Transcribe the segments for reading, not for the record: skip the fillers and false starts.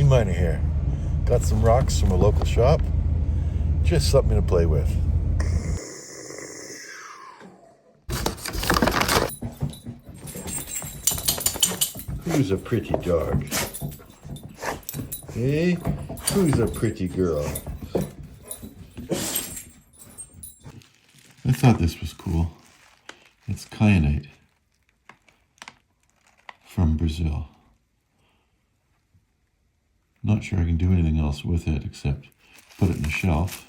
meMiner here. Got some rocks from a local shop. Just something to play with. Who's a pretty dog? Hey, who's a pretty girl? I thought this was cool. It's kyanite from Brazil. Not sure I can do anything else with it except put it in a shelf.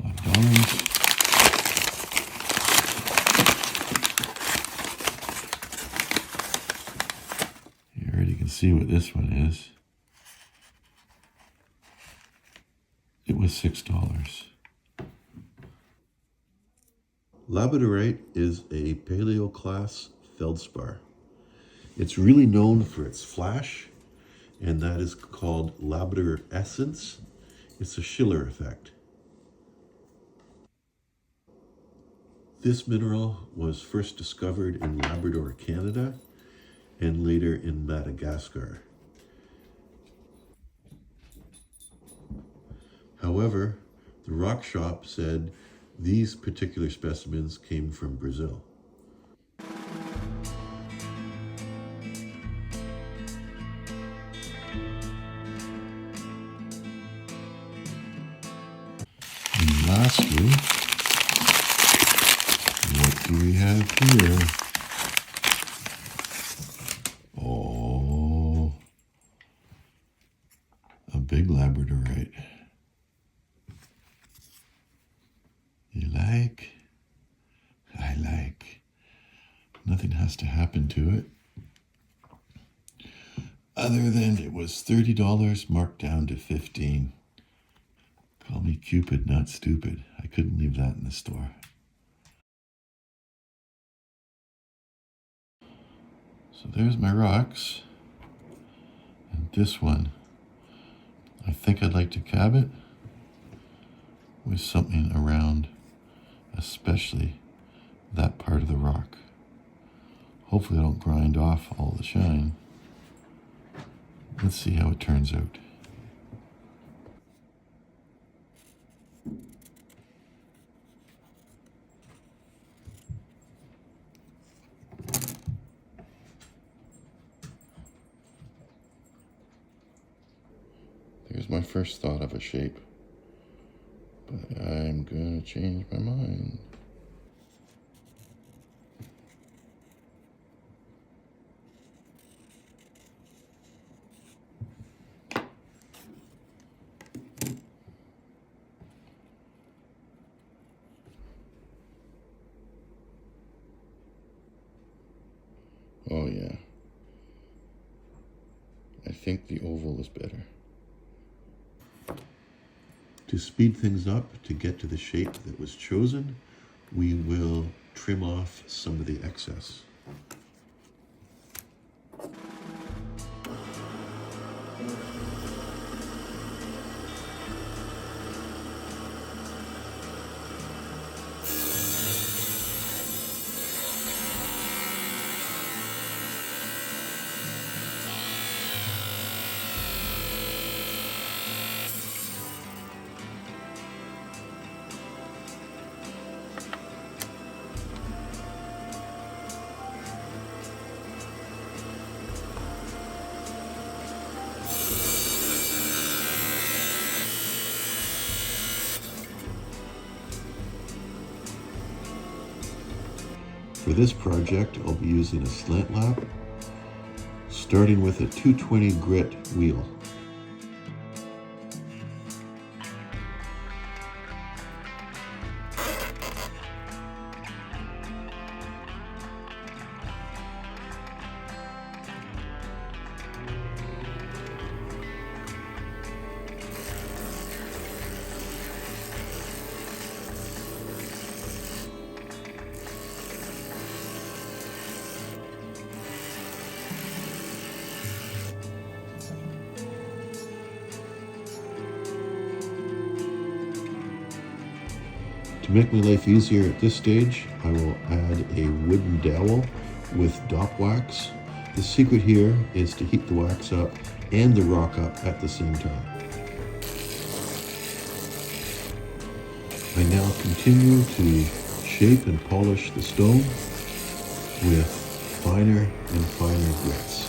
$5. You already can see what this one is. It was $6. Labradorite is a paleo-class feldspar. It's really known for its flash, and that is called Labrador essence. It's a Schiller effect. This mineral was first discovered in Labrador, Canada, and later in Madagascar. However, the rock shop said these particular specimens came from Brazil. And lastly, what do we have here? Oh, a big Labradorite. You like? I like. Nothing has to happen to it. Other than it was $30 marked down to $15. Call me Cupid, not stupid. I couldn't leave that in the store. So there's my rocks. And this one, I think I'd like to cab it with something around, especially that part of the rock. Hopefully I don't grind off all the shine. Let's see how it turns out. There's my first thought of a shape, but I'm gonna change my mind. Oh yeah, I think the oval is better. To speed things up, to get to the shape that was chosen, we will trim off some of the excess. For this project, I'll be using a slant lap, starting with a 220 grit wheel. To make my life easier at this stage, I will add a wooden dowel with dop wax. The secret here is to heat the wax up and the rock up at the same time. I now continue to shape and polish the stone with finer and finer grits.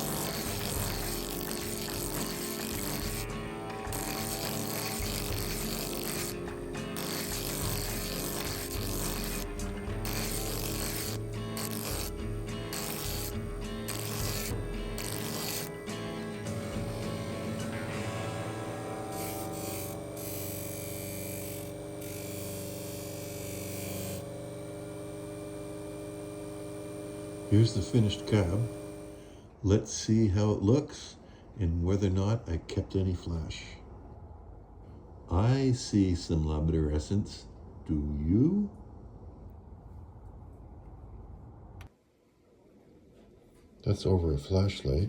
Here's the finished cab. Let's see how it looks and whether or not I kept any flash. I see some labradorescence. Do you? That's over a flashlight.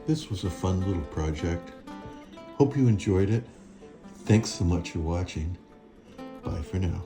This was a fun little project. Hope you enjoyed it. Thanks so much for watching. Bye for now.